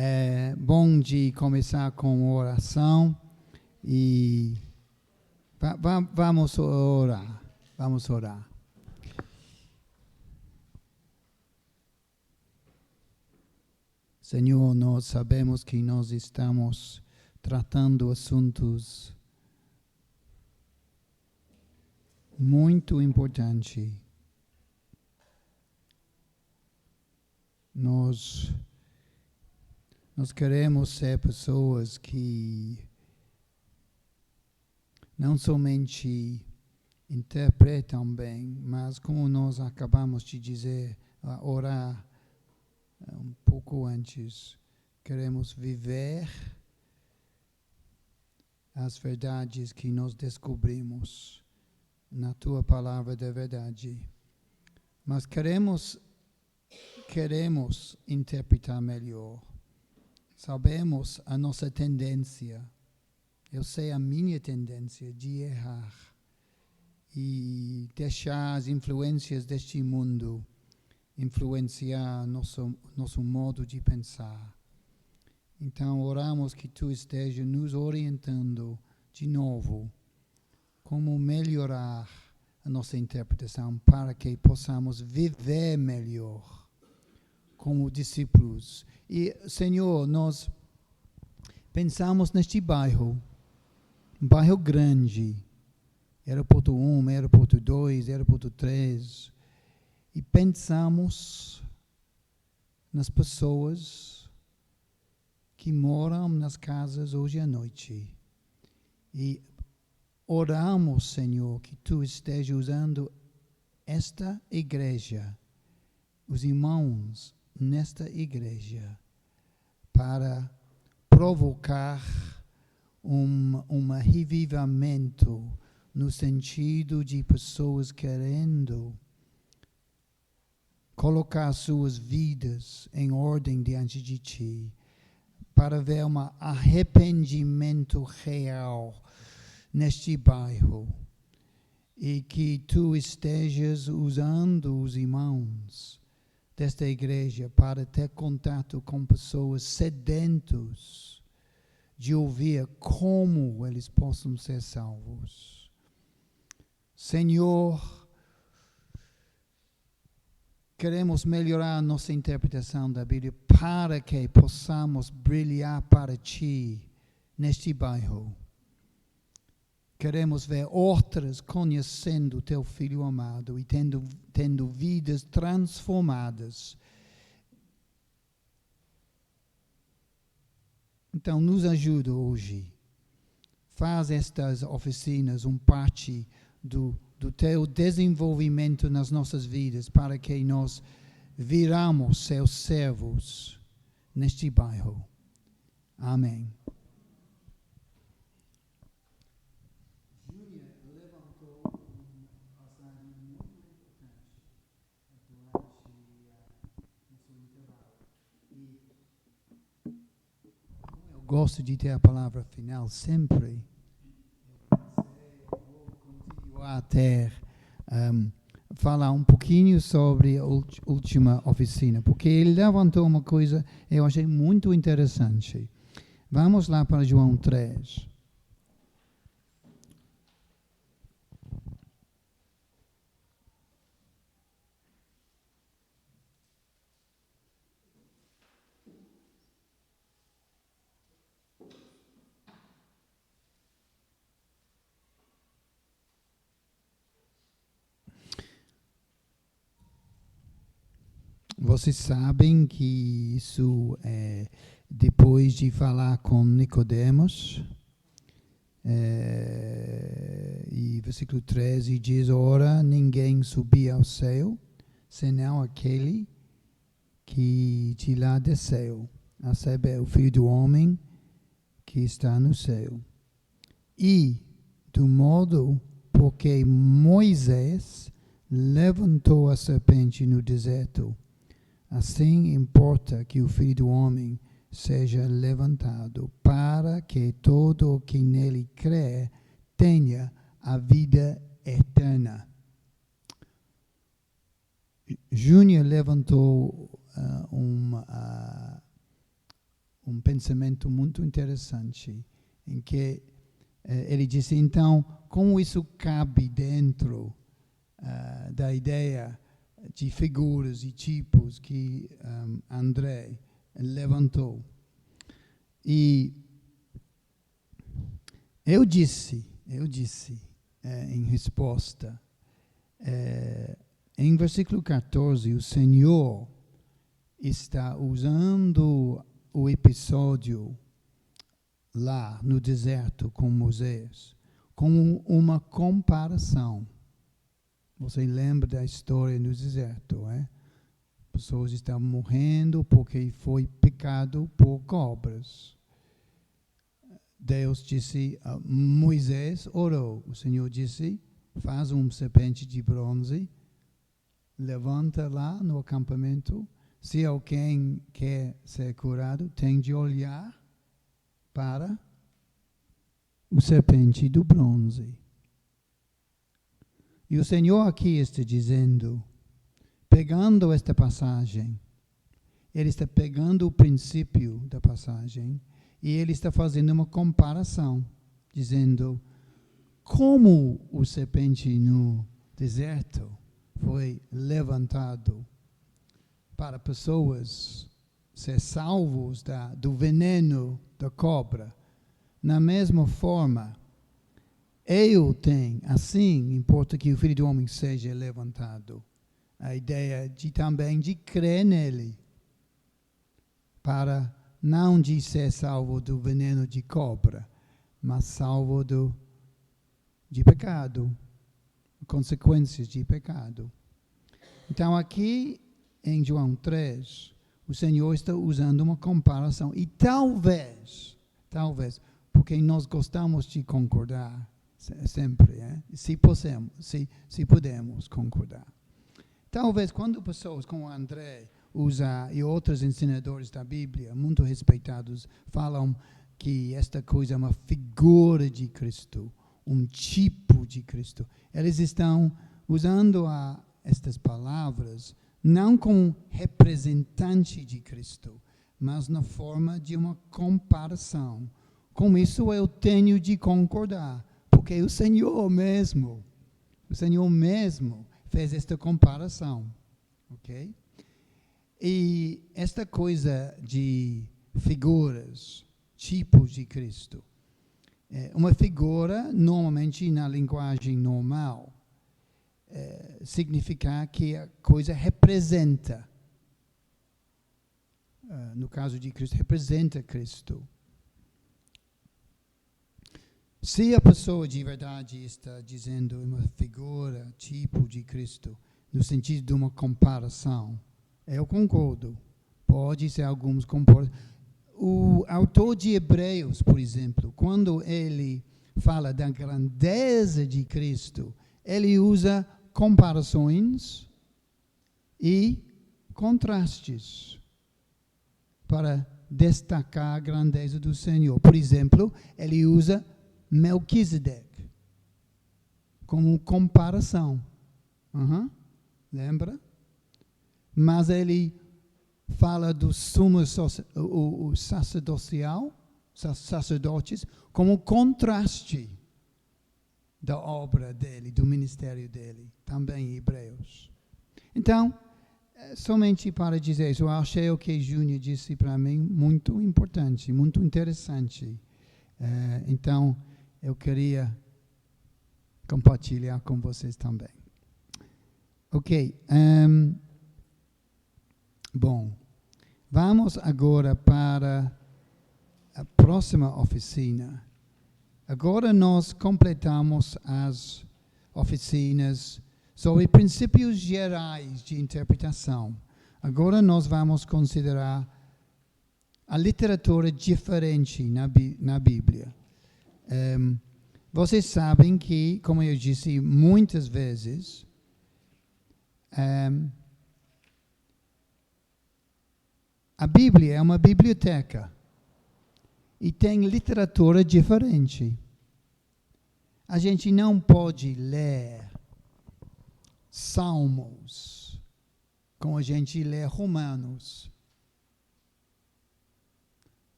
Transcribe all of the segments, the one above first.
É bom de começar com oração e vamos orar. Vamos orar. Senhor, nós sabemos que nós estamos tratando assuntos muito importantes. Nós queremos ser pessoas que não somente interpretam bem, mas como nós acabamos de dizer, orar um pouco antes, queremos viver as verdades que nós descobrimos na Tua palavra da verdade. Mas queremos interpretar melhor. Sabemos a nossa tendência, eu sei a minha tendência de errar e deixar as influências deste mundo influenciar nosso modo de pensar. Então oramos que Tu esteja nos orientando de novo como melhorar a nossa interpretação para que possamos viver melhor como discípulos. E, Senhor, nós pensamos neste bairro, um bairro grande, aeroporto 1, aeroporto 2, aeroporto 3, e pensamos nas pessoas que moram nas casas hoje à noite. E oramos, Senhor, que Tu esteja usando esta igreja, os irmãos nesta igreja, para provocar um revivamento no sentido de pessoas querendo colocar suas vidas em ordem diante de Ti, para ver um arrependimento real neste bairro, e que Tu estejas usando os irmãos desta igreja para ter contato com pessoas sedentos de ouvir como eles possam ser salvos. Senhor, queremos melhorar a nossa interpretação da Bíblia para que possamos brilhar para Ti neste bairro. Queremos ver outras conhecendo Teu Filho amado e tendo vidas transformadas. Então, nos ajuda hoje. Faz estas oficinas parte do Teu desenvolvimento nas nossas vidas, para que nós viramos Seus servos neste bairro. Amém. Gosto de ter a palavra final sempre. Vou continuar a ter, falar um pouquinho sobre a última oficina, porque ele levantou uma coisa que eu achei muito interessante. Vamos lá para João 3. Vocês sabem que isso é depois de falar com Nicodemos, e versículo 13 diz: ora, ninguém subia ao céu, senão aquele que de lá desceu, a saber, o Filho do Homem que está no céu. E do modo porque Moisés levantou a serpente no deserto, assim importa que o Filho do Homem seja levantado, para que todo o que nele crê tenha a vida eterna. Júnior levantou pensamento muito interessante, em que ele disse, então, como isso cabe dentro da ideia de figuras e tipos que André levantou. E eu disse em resposta, em versículo 14, o Senhor está usando o episódio lá no deserto com Moisés como uma comparação. Você lembra da história no deserto, Pessoas estavam morrendo porque foi pecado por cobras. Deus disse, Moisés orou. O Senhor disse, faz uma serpente de bronze, levanta lá no acampamento. Se alguém quer ser curado, tem de olhar para o serpente do bronze. E o Senhor aqui está dizendo, pegando esta passagem, Ele está pegando o princípio da passagem e Ele está fazendo uma comparação, dizendo como o serpente no deserto foi levantado para pessoas ser salvos do veneno da cobra. Na mesma forma, eu tenho, assim, importa que o Filho do Homem seja levantado. A ideia também de crer nele, para não de ser salvo do veneno de cobra, mas salvo de pecado, consequências de pecado. Então aqui em João 3, o Senhor está usando uma comparação e talvez, porque nós gostamos de concordar sempre, se podemos concordar. Talvez quando pessoas como André e outros ensinadores da Bíblia, muito respeitados, falam que esta coisa é uma figura de Cristo, um tipo de Cristo, eles estão usando estas palavras não como representante de Cristo, mas na forma de uma comparação. Com isso eu tenho de concordar, porque o Senhor mesmo fez esta comparação, ok? E esta coisa de figuras, tipos de Cristo, uma figura, normalmente na linguagem normal, significa que a coisa representa, no caso de Cristo, representa Cristo. Se a pessoa de verdade está dizendo uma figura, tipo de Cristo, no sentido de uma comparação, eu concordo. Pode ser alguns concordam. O autor de Hebreus, por exemplo, quando ele fala da grandeza de Cristo, ele usa comparações e contrastes para destacar a grandeza do Senhor. Por exemplo, ele usa Melquisedeque como comparação. Lembra? Mas ele fala do sumo sacerdotes como contraste da obra dele, do ministério dele, também em Hebreus. Então, somente para dizer isso, eu achei o que Júnior disse para mim muito importante, muito interessante. Então, eu queria compartilhar com vocês também. Ok. Bom, vamos agora para a próxima oficina. Agora nós completamos as oficinas sobre princípios gerais de interpretação. Agora nós vamos considerar a literatura diferente na Bíblia. Vocês sabem que, como eu disse muitas vezes, a Bíblia é uma biblioteca e tem literatura diferente. A gente não pode ler Salmos como a gente lê Romanos.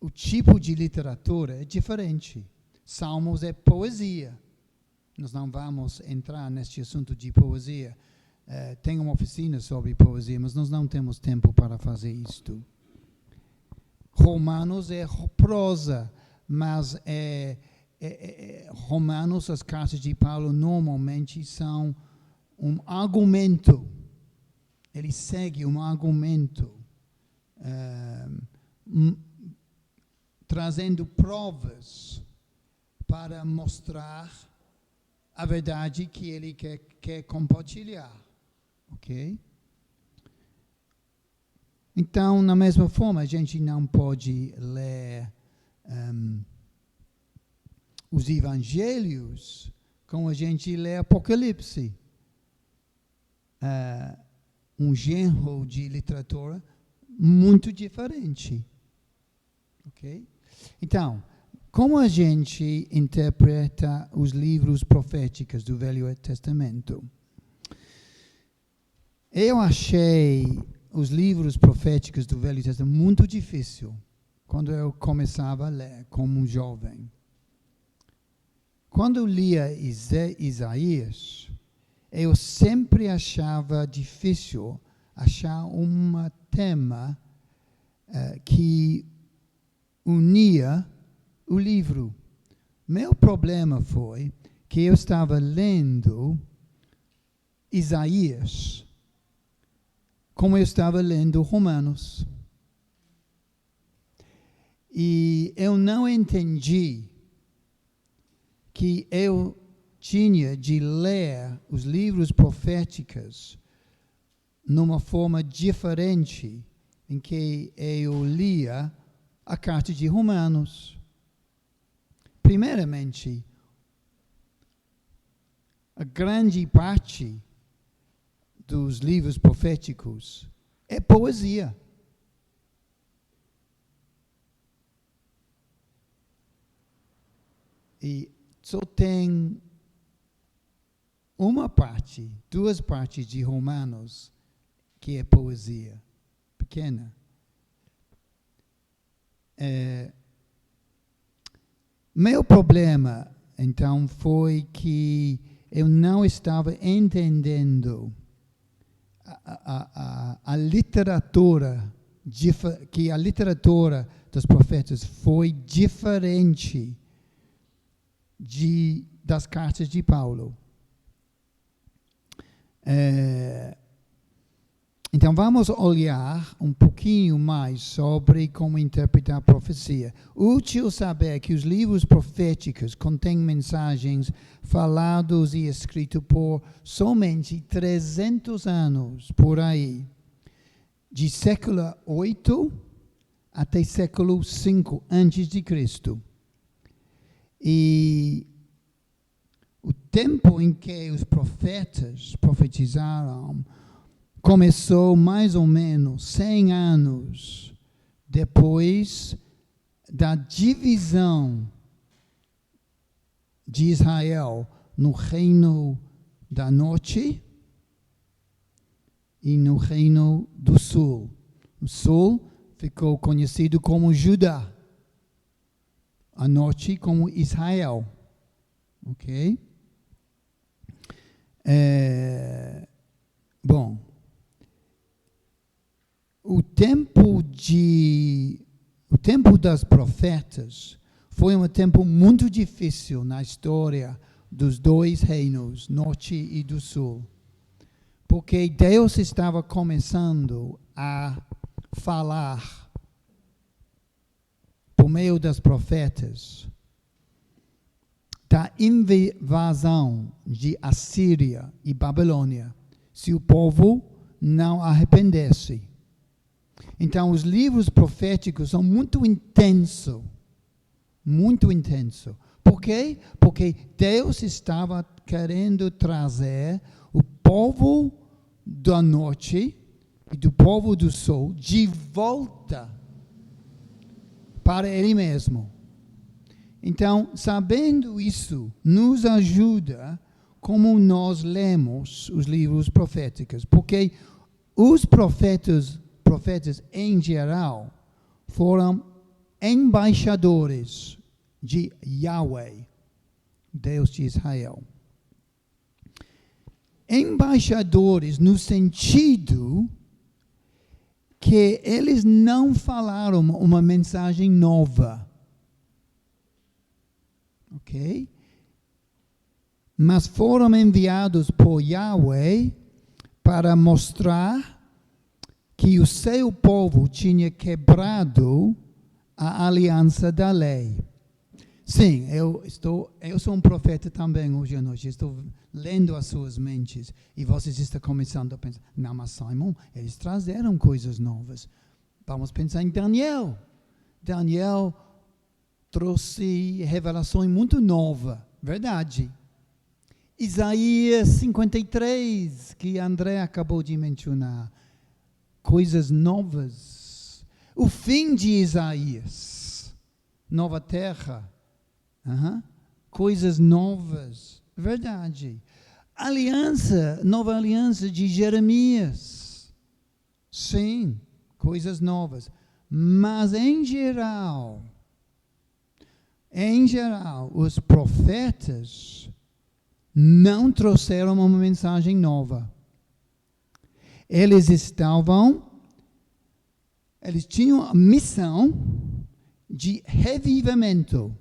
o tipo de literatura é diferente. Salmos é poesia. Nós não vamos entrar neste assunto de poesia. Tem uma oficina sobre poesia, mas nós não temos tempo para fazer isto. Romanos é prosa, mas Romanos, as cartas de Paulo, normalmente são um argumento. Ele segue um argumento, trazendo provas para mostrar a verdade que ele quer compartilhar. Ok? Então, na mesma forma, a gente não pode ler os evangelhos como a gente lê Apocalipse. Um gênero de literatura muito diferente. Ok? Então, como a gente interpreta os livros proféticos do Velho Testamento? Eu achei os livros proféticos do Velho Testamento muito difícil quando eu começava a ler como um jovem. Quando eu lia Isaías, eu sempre achava difícil achar um tema que unia o livro. Meu problema foi que eu estava lendo Isaías como eu estava lendo Romanos. E eu não entendi que eu tinha de ler os livros proféticos numa forma diferente em que eu lia a carta de Romanos. Primeiramente, a grande parte dos livros proféticos é poesia. E só tem uma parte, duas partes de Romanos que é poesia, pequena. Meu problema, então, foi que eu não estava entendendo a literatura, que a literatura dos profetas foi diferente das cartas de Paulo. Então, vamos olhar um pouquinho mais sobre como interpretar a profecia. Útil saber que os livros proféticos contêm mensagens falados e escritos por somente 300 anos, por aí, de século 8 até século 5 antes de Cristo. E o tempo em que os profetas profetizaram começou mais ou menos 100 anos depois da divisão de Israel no reino da norte e no reino do sul. O sul ficou conhecido como Judá, a norte como Israel. Ok? Bom, o tempo das profetas foi um tempo muito difícil na história dos dois reinos, norte e do sul, porque Deus estava começando a falar por meio das profetas da invasão de Assíria e Babilônia, se o povo não arrependesse. Então, os livros proféticos são muito intensos. Muito intenso. Por quê? Porque Deus estava querendo trazer o povo do norte e do povo do sul de volta para Ele mesmo. Então, sabendo isso, nos ajuda como nós lemos os livros proféticos. Porque os profetas em geral, foram embaixadores de Yahweh, Deus de Israel. Embaixadores no sentido que eles não falaram uma mensagem nova. Ok? Mas foram enviados por Yahweh para mostrar que o seu povo tinha quebrado a aliança da lei. Sim, eu sou um profeta também hoje à noite. Estou lendo as suas mentes e vocês estão começando a pensar, não, mas Simon, eles trazeram coisas novas. Vamos pensar em Daniel. Daniel trouxe revelações muito novas, verdade. Isaías 53, que André acabou de mencionar, coisas novas. O fim de Isaías, nova terra, coisas novas, verdade. Nova aliança de Jeremias, sim, coisas novas. Mas em geral, os profetas não trouxeram uma mensagem nova. Eles tinham a missão de revivamento.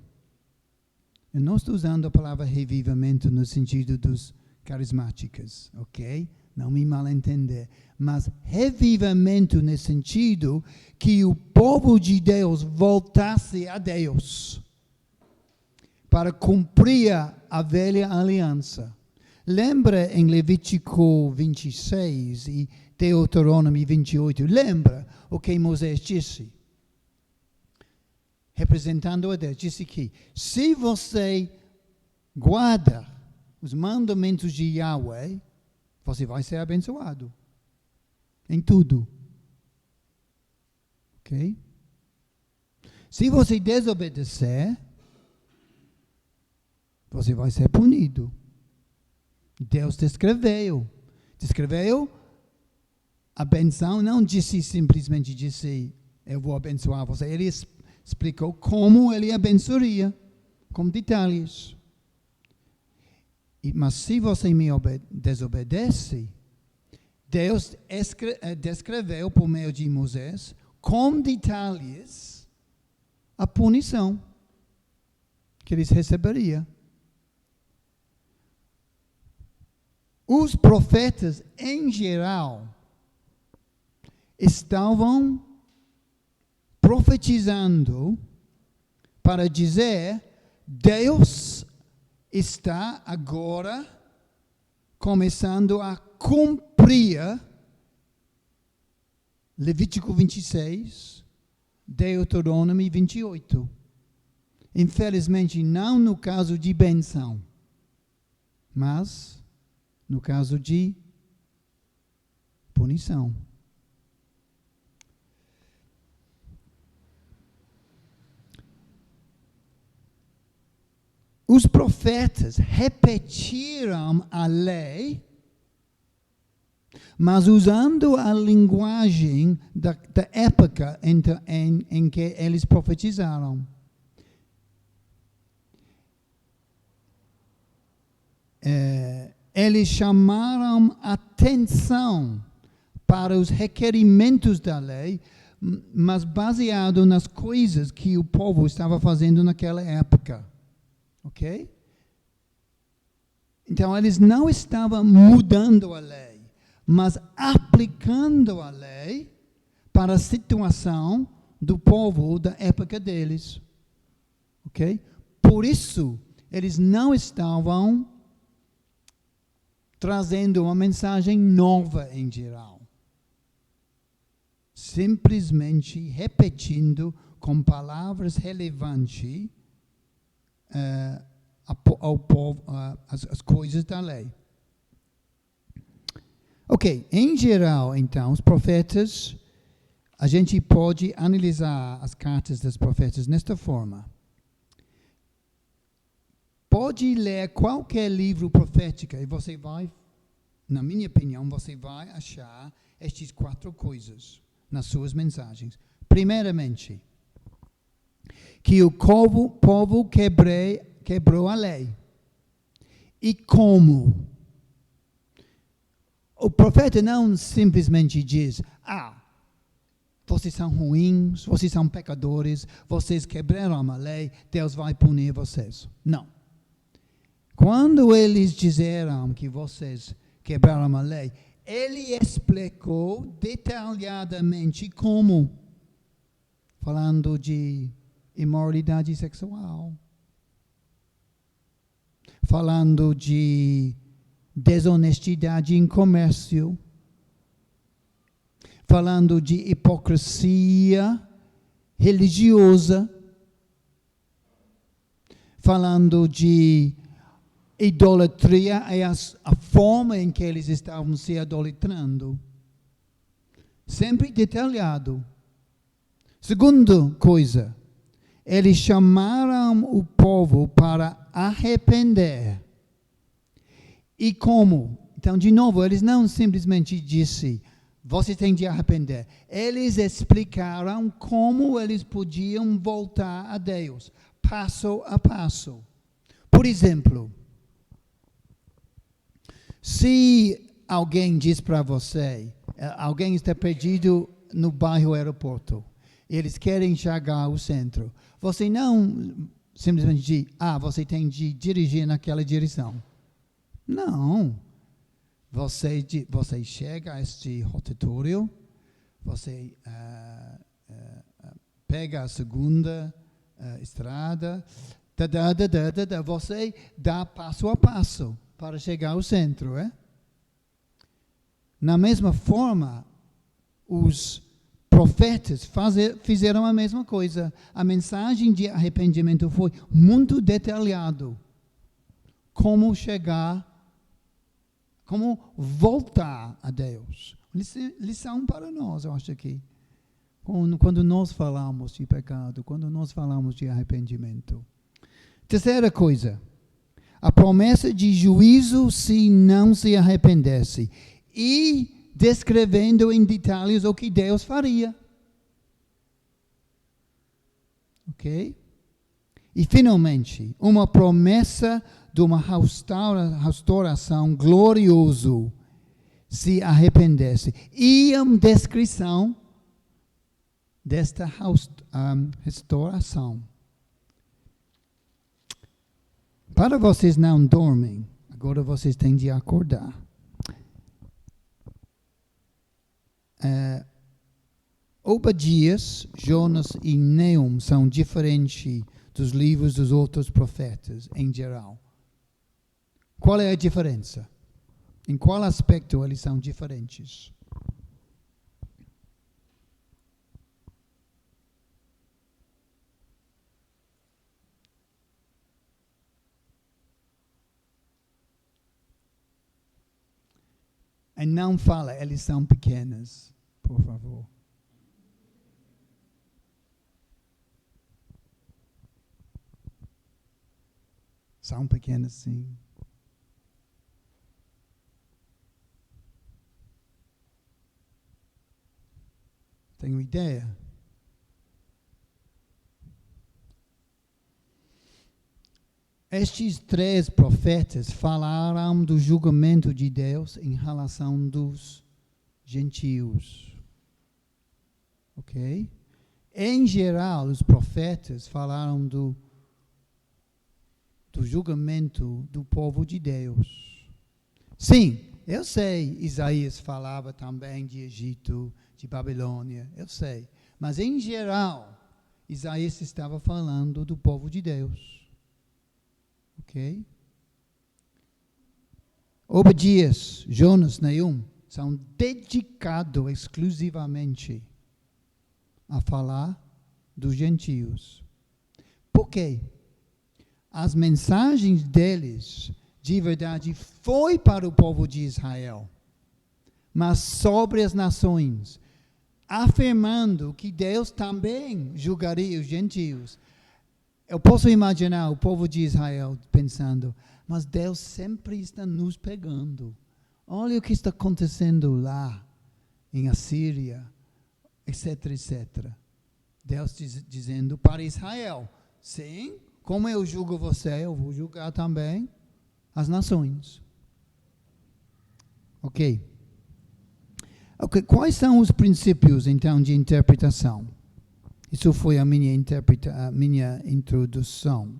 Eu não estou usando a palavra revivamento no sentido dos carismáticos, ok? Não me mal entender. Mas revivamento no sentido que o povo de Deus voltasse a Deus para cumprir a velha aliança. Lembra em Levítico 26 e Deuteronômio 28, lembra o que Moisés disse? Representando a Deus, disse que se você guarda os mandamentos de Yahweh, você vai ser abençoado em tudo. Ok? Se você desobedecer, você vai ser punido. Deus descreveu a benção, não disse simplesmente eu vou abençoar você. Ele explicou como ele abençoaria, com detalhes. Mas se você me desobedece, Deus descreveu por meio de Moisés, com detalhes, a punição que eles receberiam. Os profetas, em geral, estavam profetizando para dizer: Deus está agora começando a cumprir Levítico 26, Deuteronômio 28. Infelizmente, não no caso de benção, mas no caso de punição. Os profetas repetiram a lei, mas usando a linguagem da época em que eles profetizaram. Eles chamaram atenção para os requerimentos da lei, mas baseado nas coisas que o povo estava fazendo naquela época. Ok? Então, eles não estavam mudando a lei, mas aplicando a lei para a situação do povo da época deles. Ok? Por isso, eles não estavam trazendo uma mensagem nova em geral. Simplesmente repetindo com palavras relevantes ao povo, as coisas da lei. Ok, em geral, então, os profetas, a gente pode analisar as cartas dos profetas nesta forma. Pode ler qualquer livro profético e você vai, na minha opinião, você vai achar estas 4 coisas nas suas mensagens. Primeiramente, que o povo quebrou a lei. E como? O profeta não simplesmente diz, vocês são ruins, vocês são pecadores, vocês quebraram a lei, Deus vai punir vocês. Não. Quando eles disseram que vocês quebraram a lei, ele explicou detalhadamente como, falando de imoralidade sexual, falando de desonestidade em comércio, falando de hipocrisia religiosa, falando de idolatria e a forma em que eles estavam se idolatrando. Sempre detalhado. Segunda coisa, eles chamaram o povo para arrepender. E como? Então, de novo, eles não simplesmente disseram, você tem de arrepender. Eles explicaram como eles podiam voltar a Deus, passo a passo. Por exemplo, se alguém diz para você, alguém está perdido no bairro aeroporto, eles querem chegar ao centro, você não simplesmente diz, você tem de dirigir naquela direção. Não. Você chega a este rotatório, você pega a segunda estrada, você dá passo a passo para chegar ao centro. Na mesma forma, os profetas fizeram a mesma coisa. A mensagem de arrependimento foi muito detalhado. Como voltar a Deus. Lição para nós, eu acho aqui. Quando nós falamos de pecado, quando nós falamos de arrependimento. Terceira coisa, a promessa de juízo se não se arrependesse. E descrevendo em detalhes o que Deus faria. Ok? E finalmente, uma promessa de uma restauração gloriosa se arrependesse. E uma descrição desta restauração. Para vocês não dormem, agora vocês têm de acordar. Obadias, Jonas e Neum são diferentes dos livros dos outros profetas em geral. Qual é a diferença? Em qual aspecto eles são diferentes? E não fala, eles são pequenos, por favor. São pequenos, sim. Tenho ideia. Estes 3 profetas falaram do julgamento de Deus em relação dos gentios. Ok? Em geral, os profetas falaram do julgamento do povo de Deus. Sim, eu sei, Isaías falava também de Egito, de Babilônia, eu sei. Mas em geral, Isaías estava falando do povo de Deus. Ok? Obadias, Jonas, Neum são dedicados exclusivamente a falar dos gentios. Por quê? As mensagens deles, de verdade, foi para o povo de Israel, mas sobre as nações, afirmando que Deus também julgaria os gentios. Eu posso imaginar o povo de Israel pensando, mas Deus sempre está nos pegando. Olha o que está acontecendo lá, em Assíria, etc, etc. Deus dizendo para Israel, sim, como eu julgo você, eu vou julgar também as nações. Ok. Quais são os princípios, então, de interpretação? Isso foi a minha introdução.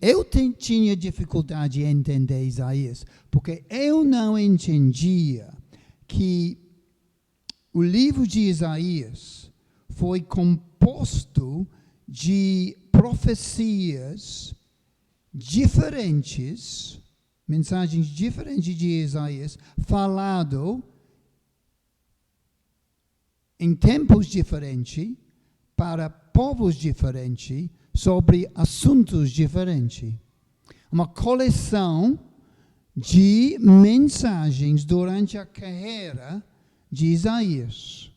Eu tinha dificuldade em entender Isaías, porque eu não entendia que o livro de Isaías foi composto de profecias diferentes, mensagens diferentes de Isaías, falado em tempos diferentes, para povos diferentes, sobre assuntos diferentes. Uma coleção de mensagens durante a carreira de Isaías.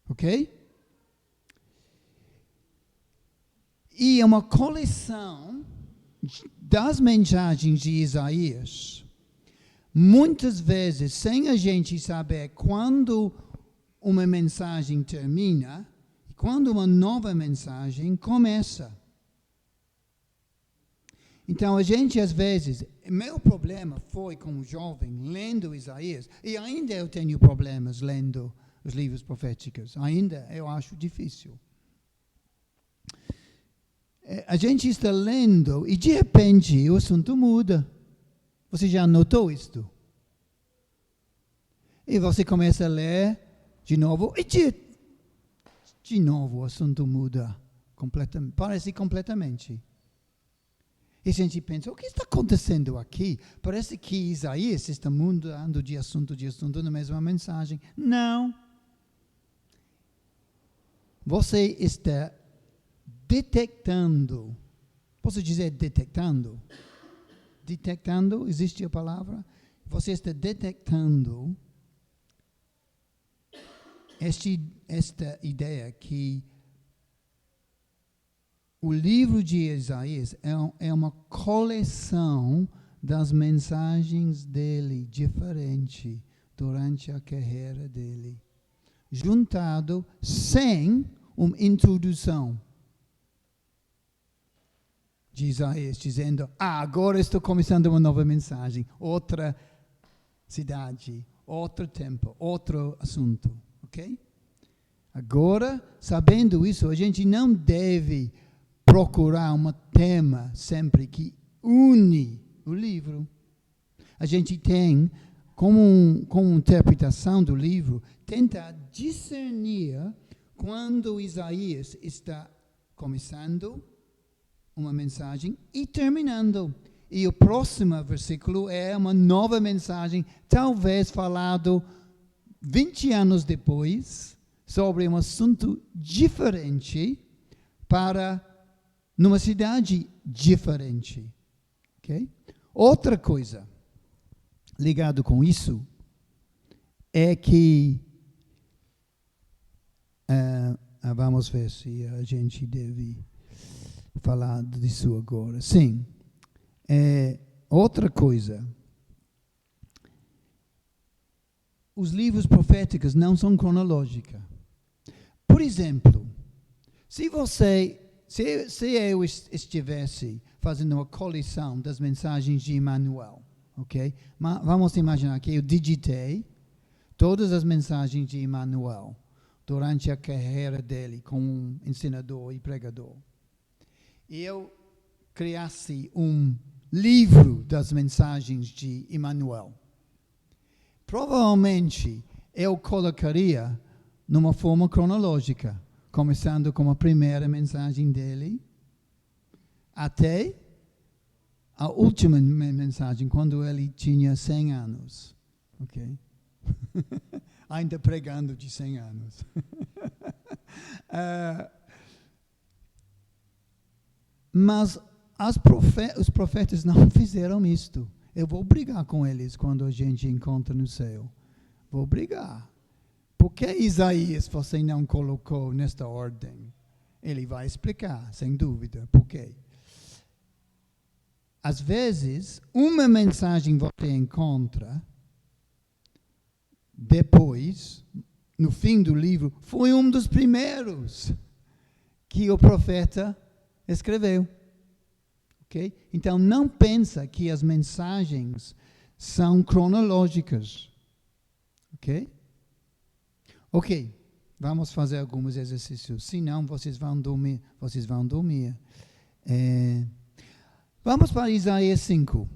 Ok? E é uma coleção das mensagens de Isaías, muitas vezes, sem a gente saber quando uma mensagem termina e quando uma nova mensagem começa. Então, a gente, às vezes, meu problema foi, como jovem, lendo Isaías, e ainda eu tenho problemas lendo os livros proféticos, ainda eu acho difícil. A gente está lendo e, de repente, o assunto muda. Você já notou isto? E você começa a ler de novo, e de novo o assunto muda, parece completamente. E a gente pensa, o que está acontecendo aqui? Parece que Isaías está mudando de assunto na mesma mensagem. Não. Você está detectando. Posso dizer detectando? Detectando, existe a palavra? Você está detectando esta ideia que o livro de Isaías é uma coleção das mensagens dele, diferente, durante a carreira dele, juntado sem uma introdução de Isaías, dizendo, agora estou começando uma nova mensagem, outra cidade, outro tempo, outro assunto, ok? Agora, sabendo isso, a gente não deve procurar um tema sempre que une o livro. A gente tem, como interpretação do livro, tentar discernir quando Isaías está começando uma mensagem e terminando. E o próximo versículo é uma nova mensagem, talvez falado 20 anos depois, sobre um assunto diferente para numa cidade diferente. Okay? Outra coisa ligado com isso é que vamos ver se a gente deve falar disso agora. Sim. Outra coisa. Os livros proféticos não são cronológicos. Por exemplo, se eu estivesse fazendo uma coleção das mensagens de Emmanuel, ok? Vamos imaginar que eu digitei todas as mensagens de Emmanuel durante a carreira dele como ensinador e pregador. E eu criasse um livro das mensagens de Emmanuel. Provavelmente eu colocaria numa forma cronológica, começando com a primeira mensagem dele, até a última mensagem, quando ele tinha 100 anos. Ok? Ainda pregando de 100 anos. Mas os profetas não fizeram isto. Eu vou brigar com eles quando a gente encontra no céu. Vou brigar. Por que Isaías você não colocou nesta ordem? Ele vai explicar, sem dúvida, por quê. Às vezes, uma mensagem você encontra depois, no fim do livro, foi um dos primeiros que o profeta escreveu. Okay? Então, não pensa que as mensagens são cronológicas. Ok? Ok, vamos fazer alguns exercícios. Senão, vocês vão dormir. Vamos para Isaías 5.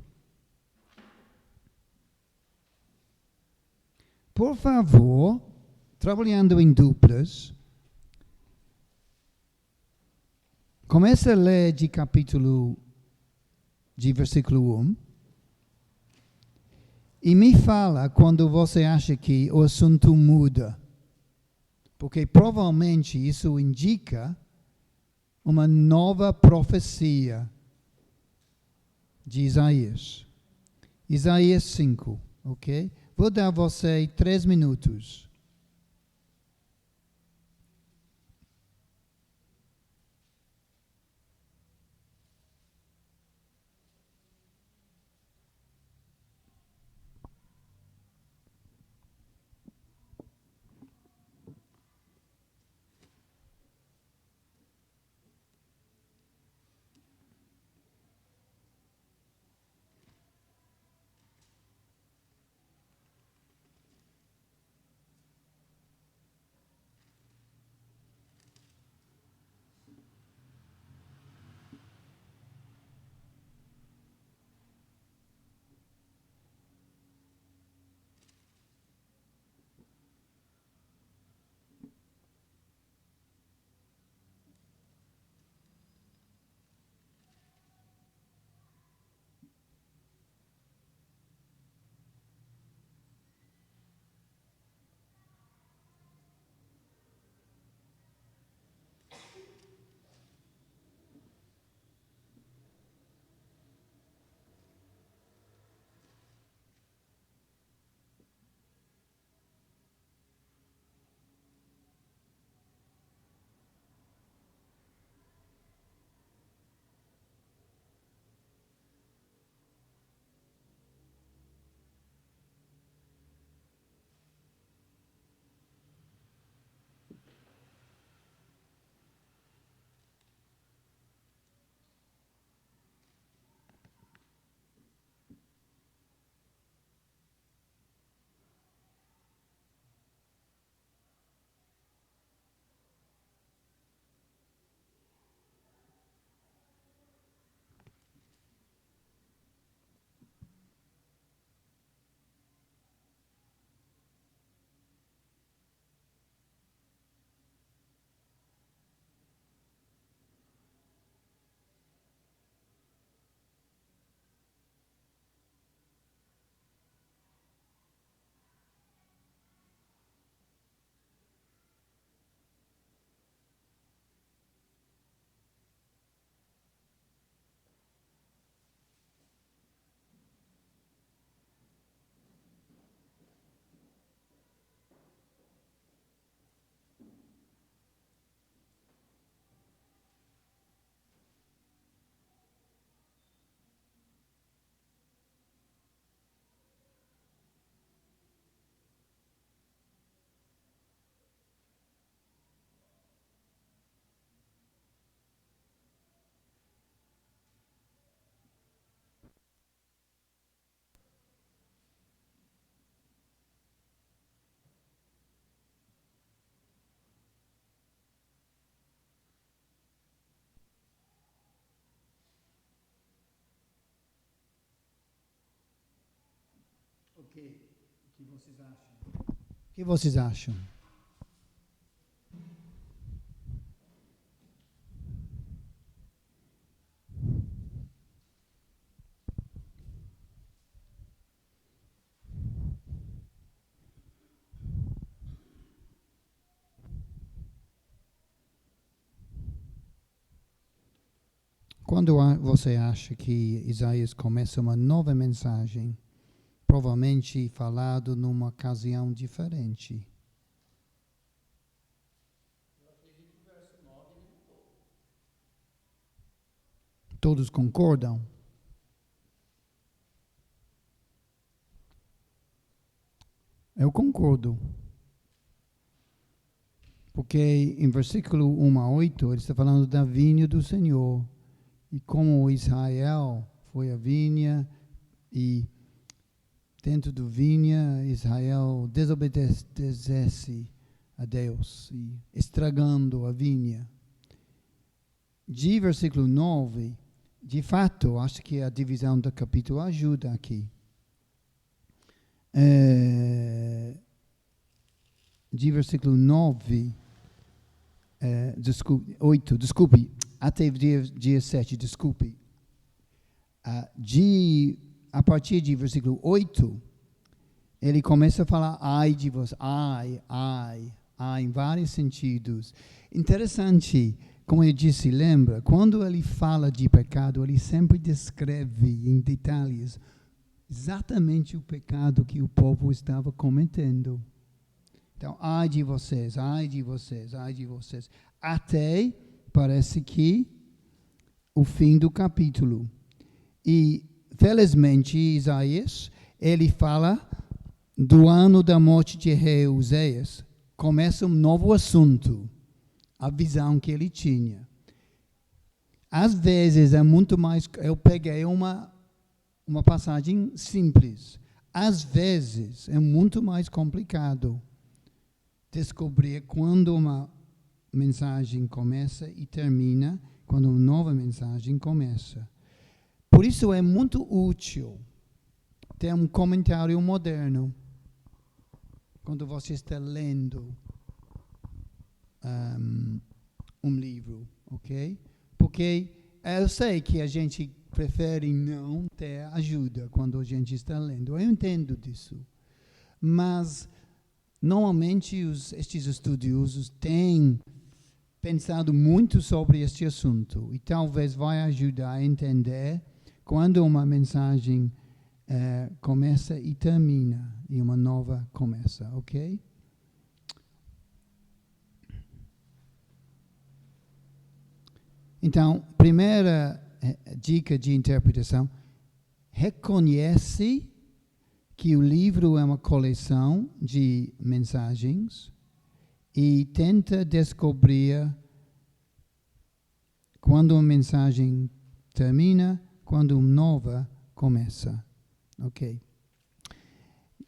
Por favor, trabalhando em duplas, comece a ler de versículo 1, e me fala quando você acha que o assunto muda. Porque provavelmente isso indica uma nova profecia de Isaías. Isaías 5, ok? Vou dar a você 3 minutos. Ok, o que vocês acham? O que vocês acham? Quando você acha que Isaías começa uma nova mensagem, provavelmente falado numa ocasião diferente. Todos concordam? Eu concordo. Porque em versículo 1 a 8, ele está falando da vinha do Senhor. E como Israel foi a vinha, e dentro do vinha, Israel desobedece a Deus, e estragando a vinha. De versículo 9, de fato, acho que a divisão do capítulo ajuda aqui. De versículo 9, 8, desculpe, até dia 7, desculpe. A partir de versículo 8, ele começa a falar ai de você, ai, em vários sentidos. Interessante, como eu disse, lembra, quando ele fala de pecado, ele sempre descreve em detalhes exatamente o pecado que o povo estava cometendo. Então, ai de vocês, ai de vocês, ai de vocês. Até, parece que, o fim do capítulo. E, felizmente, Isaías, ele fala do ano da morte de rei Uzias. Começa um novo assunto, a visão que ele tinha. Às vezes, é muito mais... Eu peguei uma passagem simples. Às vezes, é muito mais complicado descobrir quando uma mensagem começa e termina, quando uma nova mensagem começa. Por isso é muito útil ter um comentário moderno quando você está lendo um livro, ok? Porque eu sei que a gente prefere não ter ajuda quando a gente está lendo. Eu entendo disso. Mas normalmente estes estudiosos têm pensado muito sobre este assunto e talvez vai ajudar a entender quando uma mensagem começa e termina e uma nova começa, ok? Então, primeira dica de interpretação: reconhece que o livro é uma coleção de mensagens e tenta descobrir quando uma mensagem termina, quando uma nova começa. Ok.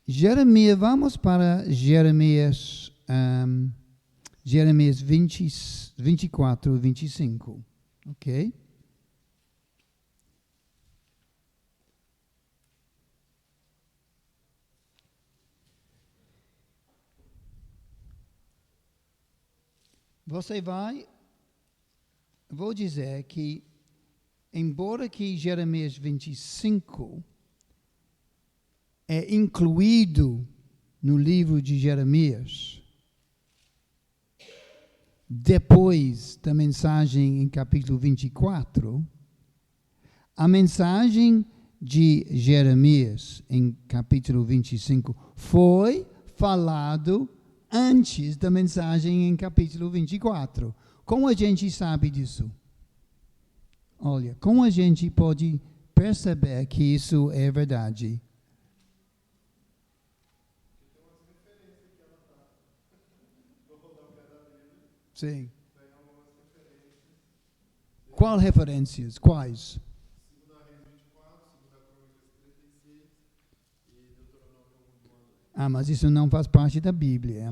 Jeremias, vamos para Jeremias 24 e 25. Ok? Vou dizer que, embora que Jeremias 25 é incluído no livro de Jeremias, depois da mensagem em capítulo 24, a mensagem de Jeremias em capítulo 25 foi falado antes da mensagem em capítulo 24. Como a gente sabe disso? Olha, como a gente pode perceber que isso é verdade? Sim. Quais referências? Quais? Mas isso não faz parte da Bíblia.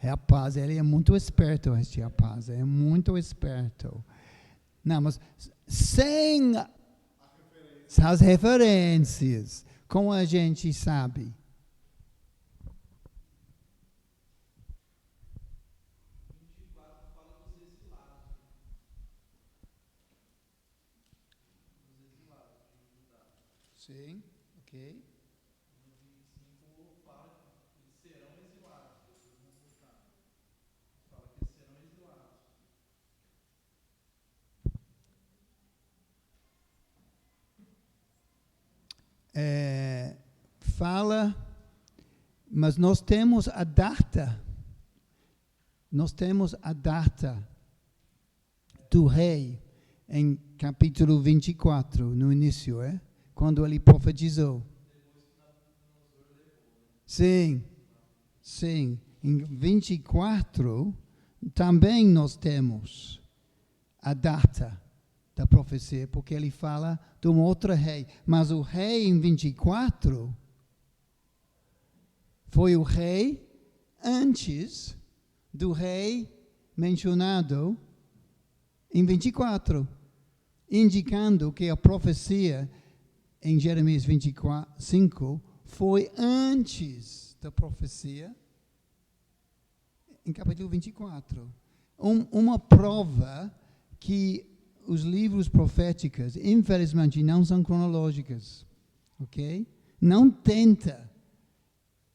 Rapaz, ele é muito esperto, este rapaz, é muito esperto. Não, mas sem as referências, como a gente sabe? Sim, ok. Fala, mas nós temos a data. Nós temos a data do rei em capítulo 24, no início, quando ele profetizou. Sim, sim. em 24, também nós temos a data da profecia, porque ele fala de um outro rei. Mas o rei em 24 foi o rei antes do rei mencionado em 24, indicando que a profecia em Jeremias 25 foi antes da profecia em capítulo 24. Uma prova que os livros proféticos, infelizmente, não são cronológicos. Ok? Não tenta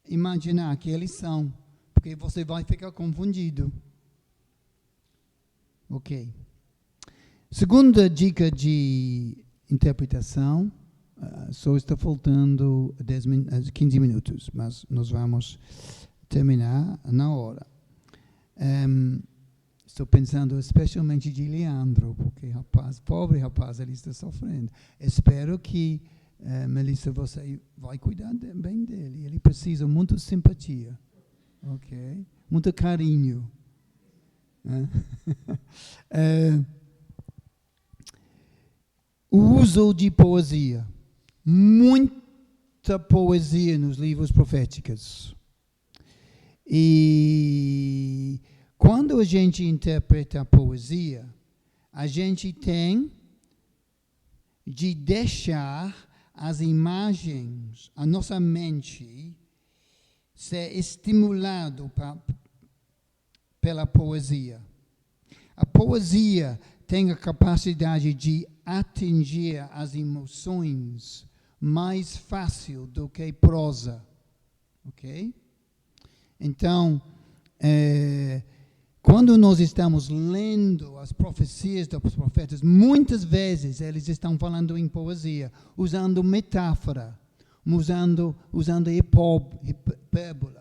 imaginar que eles são, porque você vai ficar confundido. Ok. Segunda dica de interpretação, só está faltando 15 minutos, mas nós vamos terminar na hora. Estou pensando especialmente de Leandro, porque pobre rapaz, ele está sofrendo. Espero que, Melissa, você vai cuidar bem dele. Ele precisa de muita simpatia, ok? Muito carinho. O uso de poesia. Muita poesia nos livros proféticos. E quando a gente interpreta a poesia, a gente tem de deixar as imagens, a nossa mente, ser estimulado pela poesia. A poesia tem a capacidade de atingir as emoções mais fácil do que prosa, ok? Então, quando nós estamos lendo as profecias dos profetas, muitas vezes eles estão falando em poesia, usando metáfora, usando hipérbole,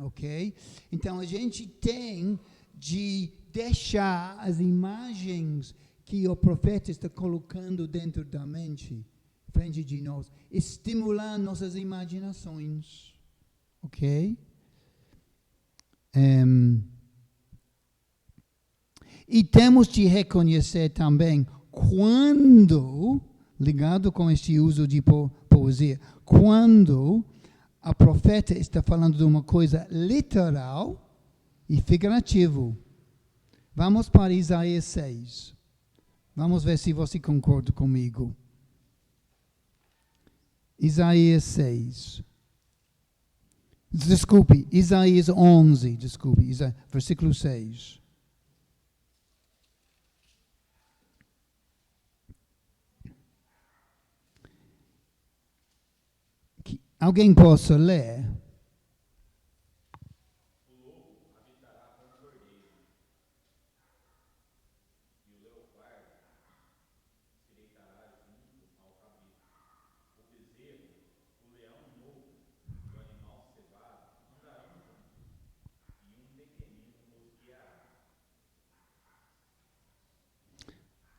ok? Então, a gente tem de deixar as imagens que o profeta está colocando dentro da mente, frente de nós, estimular nossas imaginações, ok? E temos de reconhecer também quando, ligado com este uso de poesia, quando a profeta está falando de uma coisa literal e figurativo. Vamos para Isaías 6. Vamos ver se você concorda comigo. Isaías 6. Desculpe, Isaías 11, versículo 6. Alguém possa ler?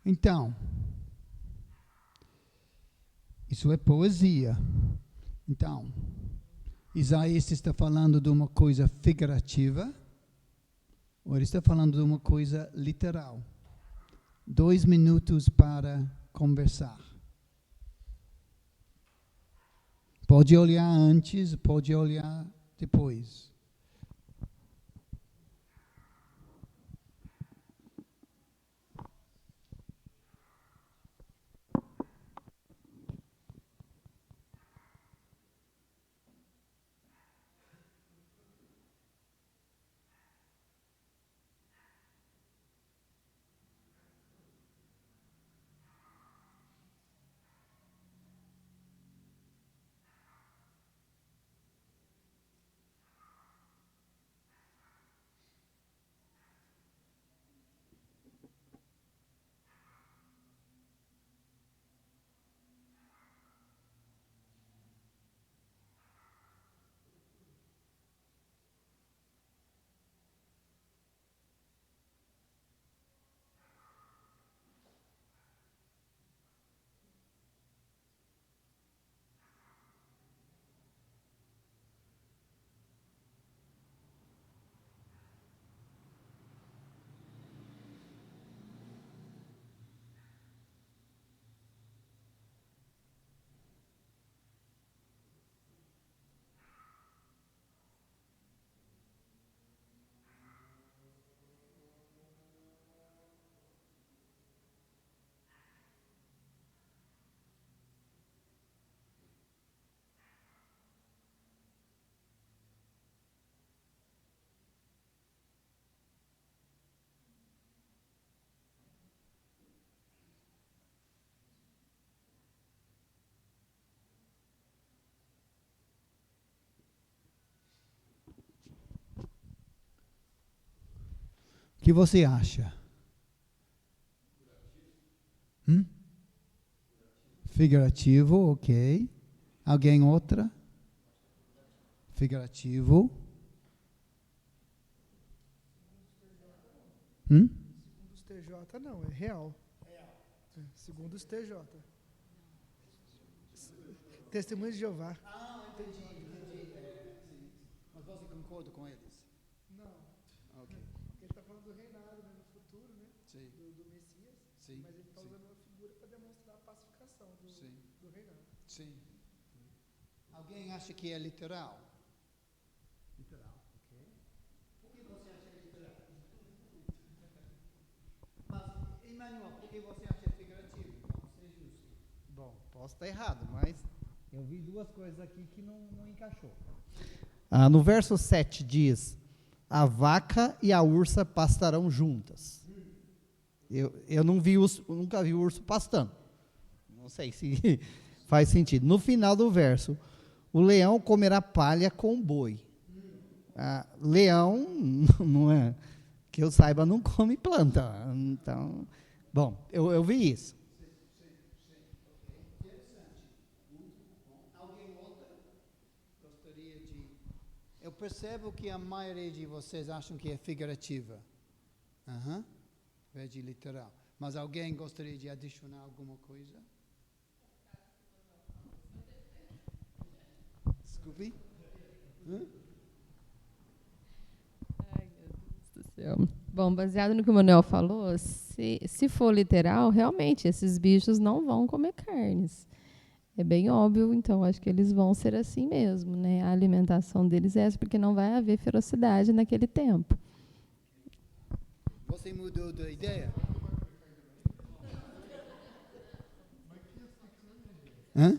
Então, isso é poesia. Então, Isaías está falando de uma coisa figurativa ou ele está falando de uma coisa literal? 2 minutos para conversar. Pode olhar antes, pode olhar depois. que você acha? Figurativo, ok. Alguém outra? Figurativo. Segundo os TJ, não, é real. Segundo os TJ. Testemunho de Jeová. Entendi. Mas você concorda com eles? Não. Ok. Ele está falando do reinado, né, no futuro, né? Sim. Do Messias. Sim. Mas ele está usando uma figura para demonstrar a pacificação do reinado. Sim. Alguém acha que é literal? Literal, ok. Por que você acha literal? Mas, Emmanuel, por que você acha figurativo? Vamos ser justos. Bom, posso estar errado, mas eu vi duas coisas aqui que não encaixou. No verso 7 diz, a vaca e a ursa pastarão juntas. Eu nunca vi o urso pastando. Não sei se faz sentido. No final do verso, o leão comerá palha com o boi. Leão, não é, que eu saiba, não come planta. Então, bom, eu vi isso. Eu percebo que a maioria de vocês acham que é figurativa. Em vez de literal. Mas alguém gostaria de adicionar alguma coisa? Desculpe? Ai, meu Deus do céu. Bom, baseado no que o Manuel falou, se for literal, realmente, esses bichos não vão comer carnes. É bem óbvio, então, acho que eles vão ser assim mesmo, né? A alimentação deles é essa, porque não vai haver ferocidade naquele tempo. Você mudou de ideia? Nós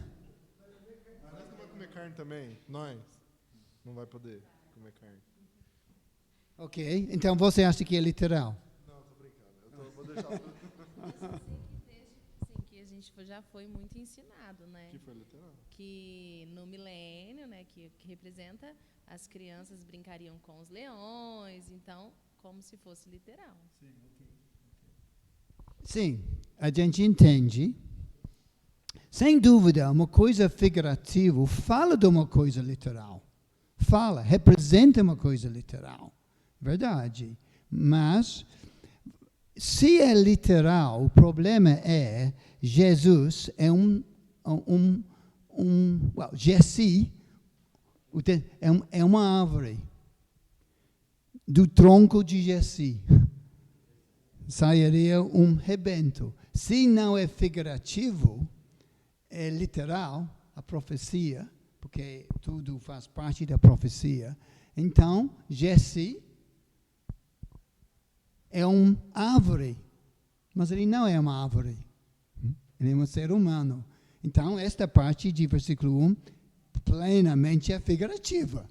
não vai comer carne também? Nós não vai poder comer carne. Ok, então você acha que é literal? Não, tô brincando. Vou deixar tudo. Sim, que a gente já foi muito ensinado, né? Que foi literal. Que no milênio, né, que representa, as crianças brincariam com os leões, então, como se fosse literal. Sim, a gente entende. Sem dúvida, uma coisa figurativa fala de uma coisa literal. Fala, representa uma coisa literal. Verdade. Mas, se é literal, o problema é Jesus é Jesse é uma árvore do tronco de Jesse. Sairia um rebento. Se não é figurativo, é literal, a profecia, porque tudo faz parte da profecia. Então, Jesse é uma árvore, mas ele não é uma árvore. Ele é um ser humano. Então, esta parte de versículo 1 plenamente é figurativa.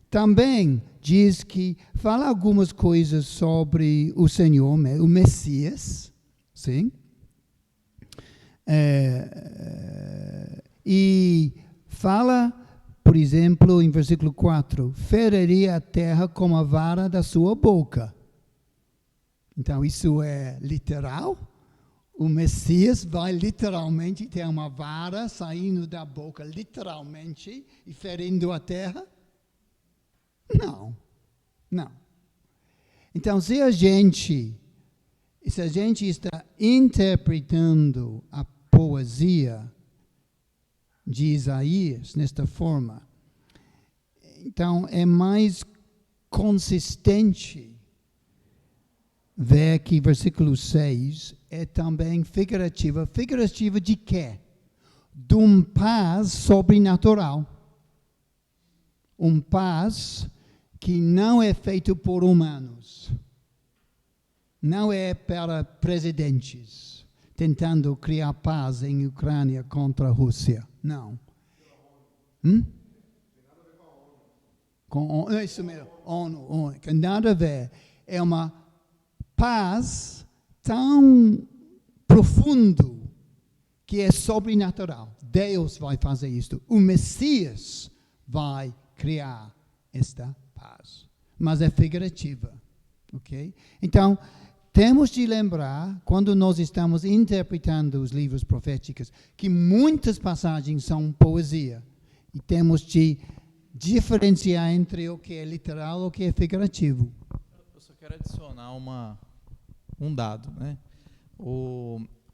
Também diz que fala algumas coisas sobre o Senhor, o Messias, sim? E fala, por exemplo, em versículo 4, feriria a terra com a vara da sua boca. Então, isso é literal? O Messias vai literalmente ter uma vara saindo da boca, literalmente, e ferindo a terra? Não. Então, se a gente está interpretando a poesia de Isaías nesta forma, então é mais consistente ver que versículo 6 é também figurativa. Figurativa de quê? De um paz sobrenatural. Um paz que não é feito por humanos. Não é para presidentes tentando criar paz em Ucrânia contra a Rússia. Não. Com isso mesmo, ONU. Que nada a ver. É uma paz tão profundo que é sobrenatural. Deus vai fazer isto. O Messias vai criar esta paz. Mas é figurativa. Ok? Então, temos de lembrar, quando nós estamos interpretando os livros proféticos, que muitas passagens são poesia. E temos de diferenciar entre o que é literal e o que é figurativo. Eu só quero adicionar um dado, né?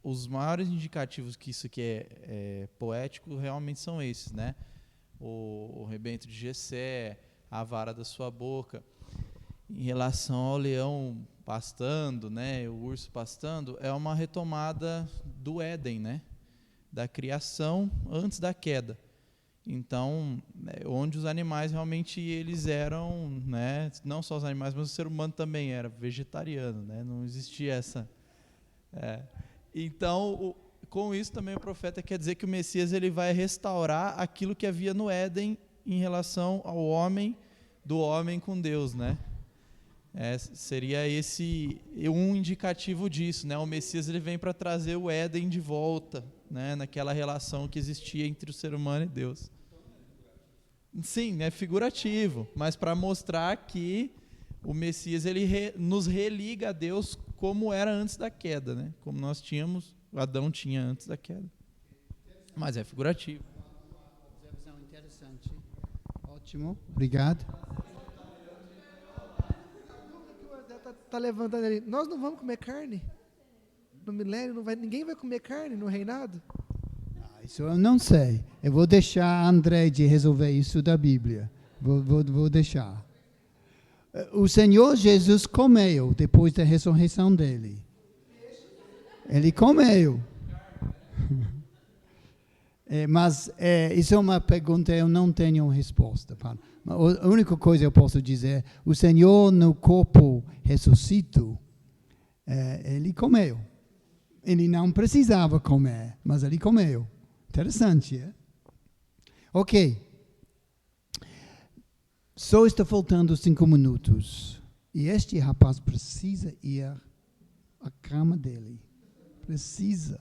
Os maiores indicativos que isso aqui é poético realmente são esses, né? O rebento de Jessé, a vara da sua boca. Em relação ao leão pastando, né, o urso pastando, é uma retomada do Éden, né? Da criação antes da queda. Então, onde os animais realmente eles eram, né, não só os animais, mas o ser humano também era vegetariano, né, não existia essa. Então, com isso também o profeta quer dizer que o Messias ele vai restaurar aquilo que havia no Éden em relação ao homem, do homem com Deus, né? Seria esse um indicativo disso, né? O Messias ele vem para trazer o Éden de volta, né, naquela relação que existia entre o ser humano e Deus. Sim, é figurativo, mas para mostrar que o Messias ele nos religa a Deus como era antes da queda, né? Como nós tínhamos, Adão tinha antes da queda. Mas é figurativo. Observação interessante. Ótimo, obrigado. Tá levantando ali. Nós não vamos comer carne? No milênio ninguém vai comer carne no reinado? Isso eu não sei. Eu vou deixar André de resolver isso da Bíblia. Vou deixar. O Senhor Jesus comeu depois da ressurreição dele. Ele comeu. Mas isso é uma pergunta, eu não tenho resposta. A única coisa que eu posso dizer, o Senhor no corpo ressuscito, ele comeu. Ele não precisava comer, mas ele comeu. Interessante, é? Ok. Só está faltando 5 minutos. E este rapaz precisa ir à cama dele. Precisa.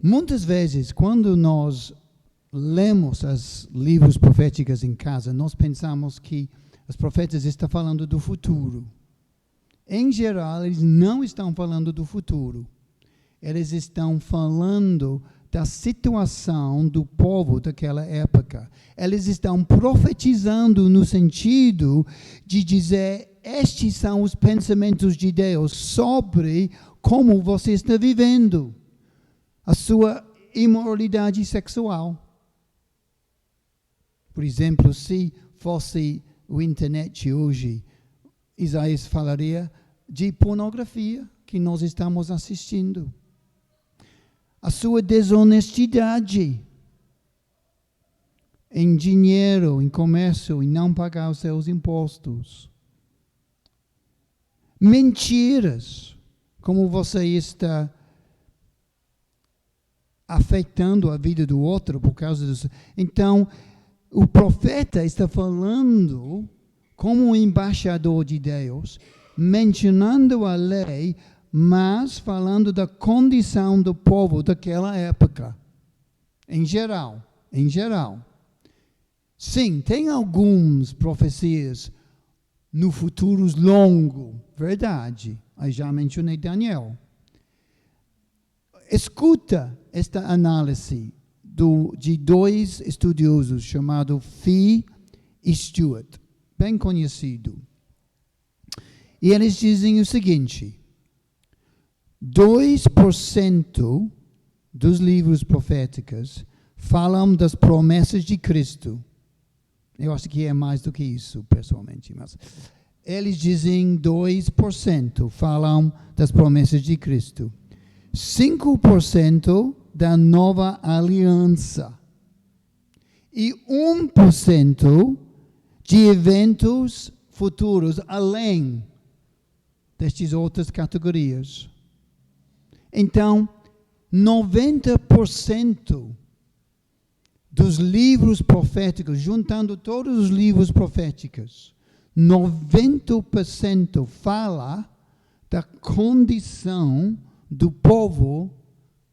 Muitas vezes, quando nós lemos os livros proféticos em casa, nós pensamos que os profetas estão falando do futuro. Em geral, eles não estão falando do futuro. Eles estão falando da situação do povo daquela época. Eles estão profetizando no sentido de dizer, estes são os pensamentos de Deus sobre como você está vivendo a sua imoralidade sexual. Por exemplo, se fosse a internet hoje, Isaías falaria de pornografia que nós estamos assistindo. A sua desonestidade em dinheiro, em comércio, em não pagar os seus impostos. Mentiras, como você está afetando a vida do outro por causa disso. Então, o profeta está falando como um embaixador de Deus, mencionando a lei, mas falando da condição do povo daquela época. Em geral. Sim, tem algumas profecias no futuro longo, verdade. Eu já mencionei Daniel. Escuta esta análise de 2 estudiosos chamados Fee e Stewart, bem conhecido. E eles dizem o seguinte: 2% dos livros proféticos falam das promessas de Cristo. Eu acho que é mais do que isso, pessoalmente. Mas eles dizem 2% falam das promessas de Cristo. 5% da nova aliança. E 1% de eventos futuros, além destas outras categorias. Então, 90% dos livros proféticos, juntando todos os livros proféticos, 90% fala da condição do povo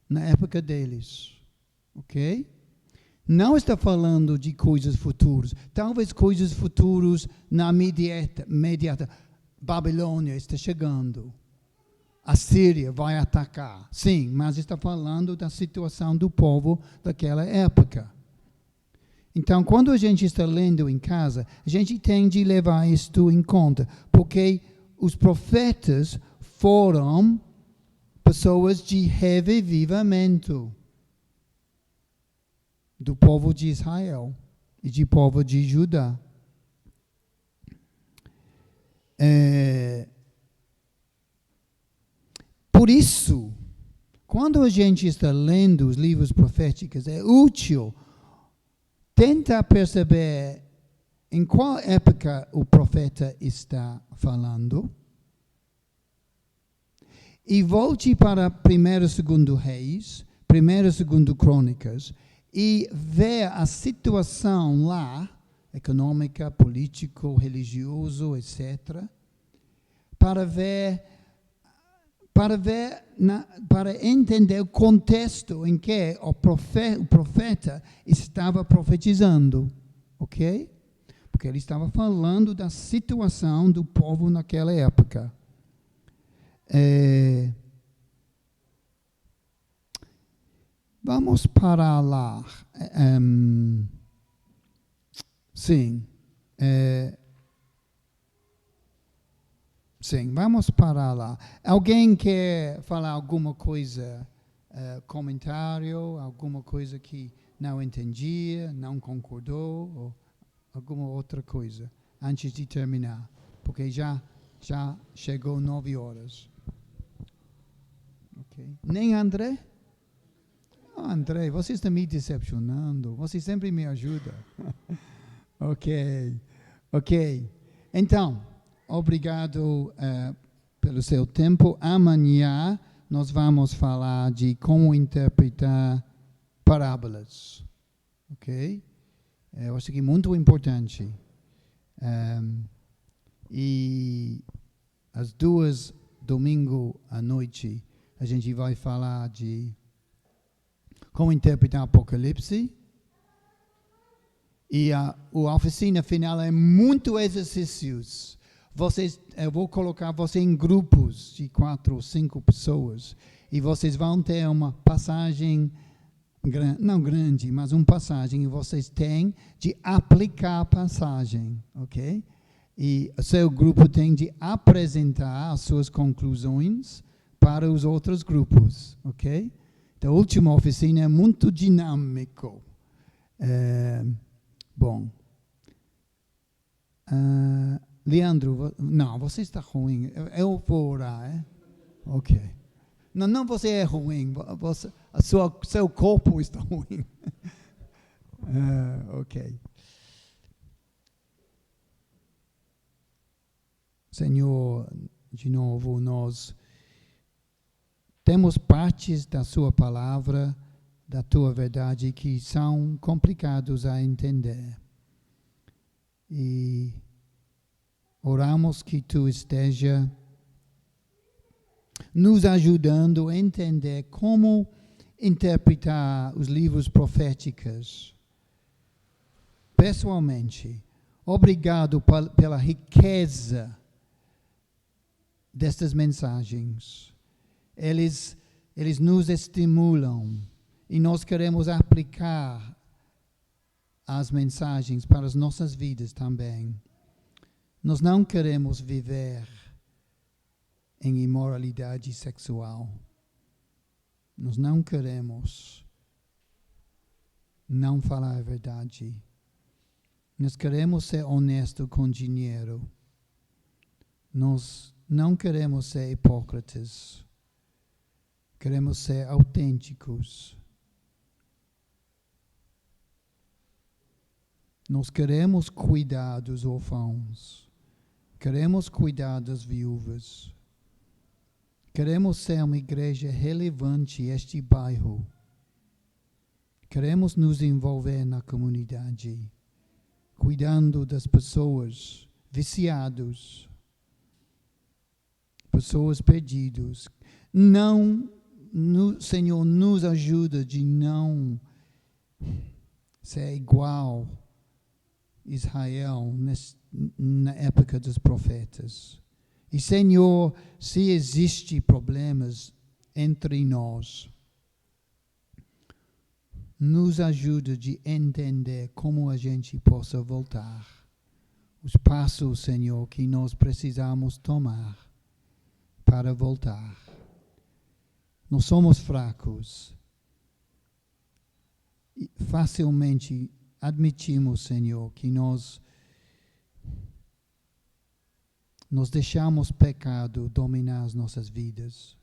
na época deles. Ok? Não está falando de coisas futuras. Talvez coisas futuras na imediata. Babilônia está chegando. A Síria vai atacar. Sim, mas está falando da situação do povo daquela época. Então, quando a gente está lendo em casa, a gente tem de levar isto em conta, porque os profetas foram pessoas de revivimento do povo de Israel e do povo de Judá. Por isso, quando a gente está lendo os livros proféticos, é útil tentar perceber em qual época o profeta está falando. E volte para 1º e 2º Reis, 1º e 2º Crônicas, e ver a situação lá, econômica, político, religioso, etc., para entender o contexto em que o profeta estava profetizando, ok? Porque ele estava falando da situação do povo naquela época. Vamos parar lá. Sim. Sim, vamos parar lá. Alguém quer falar alguma coisa, comentário, alguma coisa que não entendia, não concordou, ou alguma outra coisa, antes de terminar? Porque já chegou 9 horas. Okay. Nem André? André, você está me decepcionando. Você sempre me ajuda. Ok. Então, obrigado pelo seu tempo. Amanhã nós vamos falar de como interpretar parábolas. Ok? Eu acho que é muito importante. E às 2 domingo à noite a gente vai falar de como interpretar Apocalipse. E a oficina final é muito exercícios. Eu vou colocar você em grupos de 4 ou 5 pessoas. E vocês vão ter uma passagem, não grande, mas uma passagem. E vocês têm de aplicar a passagem, ok? E o seu grupo tem de apresentar as suas conclusões para os outros grupos, ok? Então, a última oficina é muito dinâmico. Bom. Leandro, não, você está ruim. Eu vou orar, Ok. Não, você é ruim. Seu corpo está ruim. Ok. Senhor, de novo, nós temos partes da sua palavra, da tua verdade, que são complicados a entender. E oramos que tu esteja nos ajudando a entender como interpretar os livros proféticos. Pessoalmente, obrigado pela riqueza destas mensagens. Eles nos estimulam e nós queremos aplicar as mensagens para as nossas vidas também. Nós não queremos viver em imoralidade sexual. Nós não queremos não falar a verdade. Nós queremos ser honestos com dinheiro. Nós não queremos ser hipócritas. Queremos ser autênticos. Nós queremos cuidar dos órfãos. Queremos cuidar das viúvas. Queremos ser uma igreja relevante neste bairro. Queremos nos envolver na comunidade, cuidando das pessoas viciadas, pessoas perdidas. Senhor, nos ajuda de não ser igual Israel na época dos profetas. E, Senhor, se existem problemas entre nós, nos ajuda de entender como a gente possa voltar. Os passos, Senhor, que nós precisamos tomar para voltar. Nós somos fracos. E facilmente admitimos, Senhor, que nós deixamos pecado dominar as nossas vidas.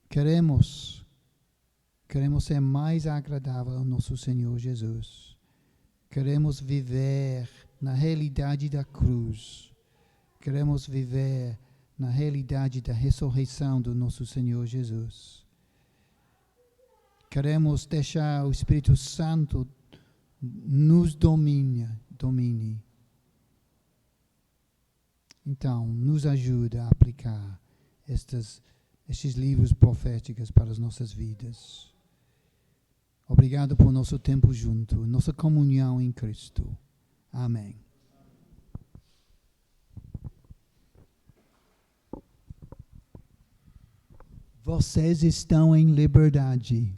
Queremos ser mais agradável ao nosso Senhor Jesus. Queremos viver na realidade da cruz. Queremos viver na realidade da ressurreição do nosso Senhor Jesus. Queremos deixar o Espírito Santo nos domine. Então, nos ajuda a aplicar estes livros proféticos para as nossas vidas. Obrigado por nosso tempo junto, nossa comunhão em Cristo. Amém. Vocês estão em liberdade.